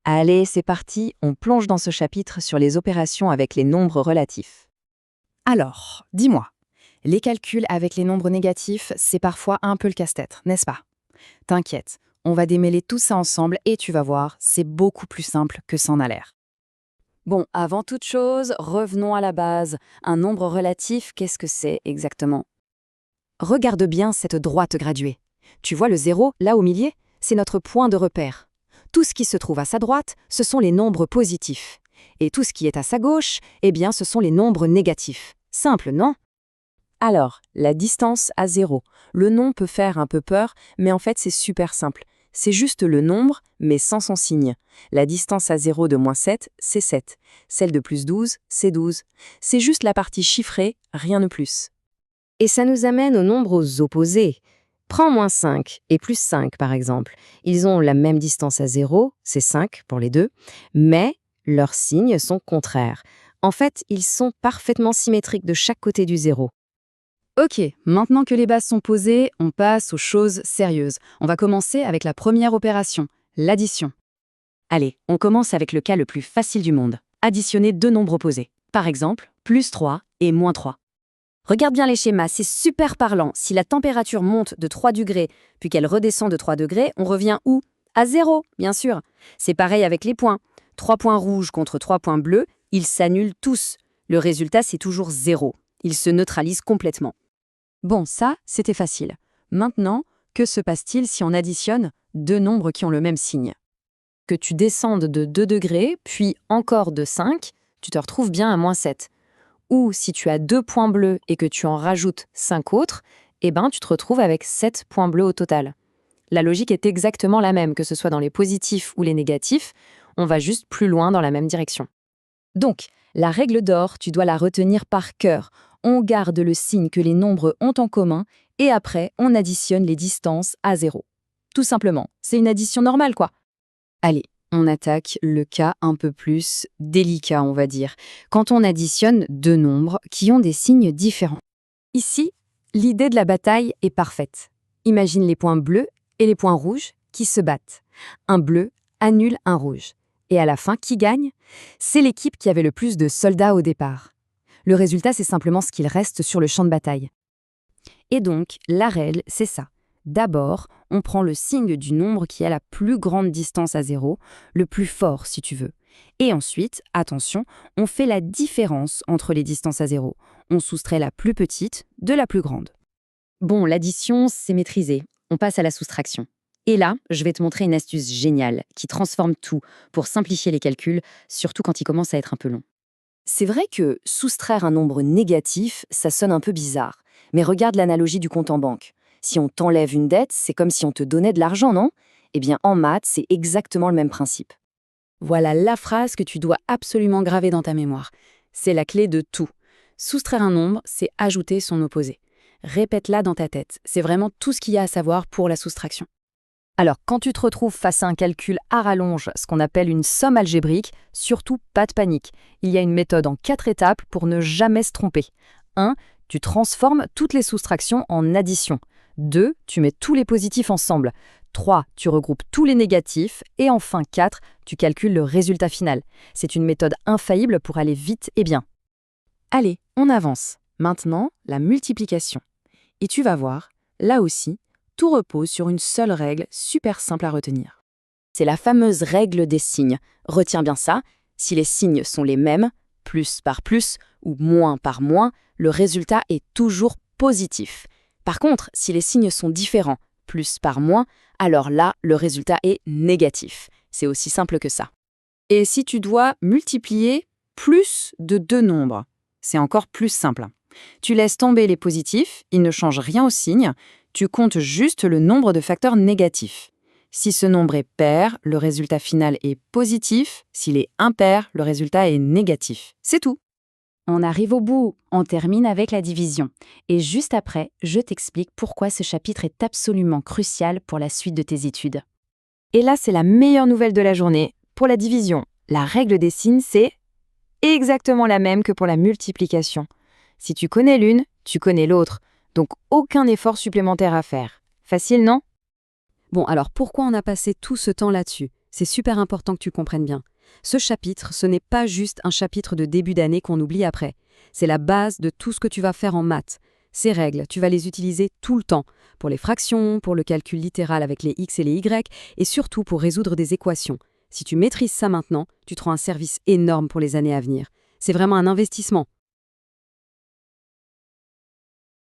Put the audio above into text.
Allez, c'est parti, on plonge dans ce chapitre sur les opérations avec les nombres relatifs. Alors, dis-moi, les calculs avec les nombres négatifs, c'est parfois un peu le casse-tête, n'est-ce pas? T'inquiète, on va démêler tout ça ensemble et tu vas voir, c'est beaucoup plus simple que ça en a l'air. Bon, avant toute chose, revenons à la base. Un nombre relatif, qu'est-ce que c'est exactement? Regarde bien cette droite graduée. Tu vois le 0, là au milieu? C'est notre point de repère. Tout ce qui se trouve à sa droite, ce sont les nombres positifs. Et tout ce qui est à sa gauche, eh bien, ce sont les nombres négatifs. Simple, non? Alors, la distance à 0. Le nom peut faire un peu peur, mais en fait, c'est super simple. C'est juste le nombre, mais sans son signe. La distance à 0 de -7, c'est 7. Celle de +12, c'est 12. C'est juste la partie chiffrée, rien de plus. Et ça nous amène aux nombres opposés. Prends -5 et +5 par exemple. Ils ont la même distance à 0, c'est 5 pour les deux, mais leurs signes sont contraires. En fait, ils sont parfaitement symétriques de chaque côté du 0. Ok, maintenant que les bases sont posées, on passe aux choses sérieuses. On va commencer avec la première opération, l'addition. Allez, on commence avec le cas le plus facile du monde. Additionner deux nombres opposés. Par exemple, +3 et -3. Regarde bien les schémas, c'est super parlant. Si la température monte de 3 degrés, puis qu'elle redescend de 3 degrés, on revient où? À 0, bien sûr. C'est pareil avec les points. 3 points rouges contre 3 points bleus, ils s'annulent tous. Le résultat, c'est toujours 0. Ils se neutralisent complètement. Bon, ça, c'était facile. Maintenant, que se passe-t-il si on additionne deux nombres qui ont le même signe? Que tu descendes de 2 degrés, puis encore de 5, tu te retrouves bien à -7. Ou si tu as 2 points bleus et que tu en rajoutes 5 autres, eh ben, tu te retrouves avec 7 points bleus au total. La logique est exactement la même, que ce soit dans les positifs ou les négatifs, on va juste plus loin dans la même direction. Donc, la règle d'or, tu dois la retenir par cœur. On garde le signe que les nombres ont en commun et après, on additionne les distances à 0. Tout simplement, c'est une addition normale, quoi. Allez, on attaque le cas un peu plus délicat, on va dire, quand on additionne deux nombres qui ont des signes différents. Ici, l'idée de la bataille est parfaite. Imagine les points bleus et les points rouges qui se battent. Un bleu annule un rouge. Et à la fin, qui gagne? C'est l'équipe qui avait le plus de soldats au départ. Le résultat, c'est simplement ce qu'il reste sur le champ de bataille. Et donc, la règle, c'est ça. D'abord, on prend le signe du nombre qui a la plus grande distance à 0, le plus fort si tu veux. Et ensuite, attention, on fait la différence entre les distances à 0. On soustrait la plus petite de la plus grande. Bon, l'addition, c'est maîtrisé. On passe à la soustraction. Et là, je vais te montrer une astuce géniale qui transforme tout pour simplifier les calculs, surtout quand ils commencent à être un peu longs. C'est vrai que soustraire un nombre négatif, ça sonne un peu bizarre. Mais regarde l'analogie du compte en banque. Si on t'enlève une dette, c'est comme si on te donnait de l'argent, non? Eh bien, en maths, c'est exactement le même principe. Voilà la phrase que tu dois absolument graver dans ta mémoire. C'est la clé de tout. Soustraire un nombre, c'est ajouter son opposé. Répète-la dans ta tête. C'est vraiment tout ce qu'il y a à savoir pour la soustraction. Alors, quand tu te retrouves face à un calcul à rallonge, ce qu'on appelle une somme algébrique, surtout pas de panique. Il y a une méthode en 4 étapes pour ne jamais se tromper. 1. Tu transformes toutes les soustractions en addition. 2. Tu mets tous les positifs ensemble. 3. Tu regroupes tous les négatifs. Et enfin 4. Tu calcules le résultat final. C'est une méthode infaillible pour aller vite et bien. Allez, on avance. Maintenant, la multiplication. Et tu vas voir, là aussi, tout repose sur une seule règle super simple à retenir. C'est la fameuse règle des signes. Retiens bien ça, si les signes sont les mêmes, plus par plus ou moins par moins, le résultat est toujours positif. Par contre, si les signes sont différents, plus par moins, alors là, le résultat est négatif. C'est aussi simple que ça. Et si tu dois multiplier plus de deux nombres, c'est encore plus simple. Tu laisses tomber les positifs, ils ne changent rien au signe, tu comptes juste le nombre de facteurs négatifs. Si ce nombre est pair, le résultat final est positif. S'il est impair, le résultat est négatif. C'est tout. On arrive au bout, on termine avec la division. Et juste après, je t'explique pourquoi ce chapitre est absolument crucial pour la suite de tes études. Et là, c'est la meilleure nouvelle de la journée. Pour la division, la règle des signes, c'est exactement la même que pour la multiplication. Si tu connais l'une, tu connais l'autre. Donc aucun effort supplémentaire à faire. Facile, non? Bon, alors pourquoi on a passé tout ce temps là-dessus? C'est super important que tu comprennes bien. Ce chapitre, ce n'est pas juste un chapitre de début d'année qu'on oublie après. C'est la base de tout ce que tu vas faire en maths. Ces règles, tu vas les utiliser tout le temps, pour les fractions, pour le calcul littéral avec les x et les y, et surtout pour résoudre des équations. Si tu maîtrises ça maintenant, tu te rends un service énorme pour les années à venir. C'est vraiment un investissement.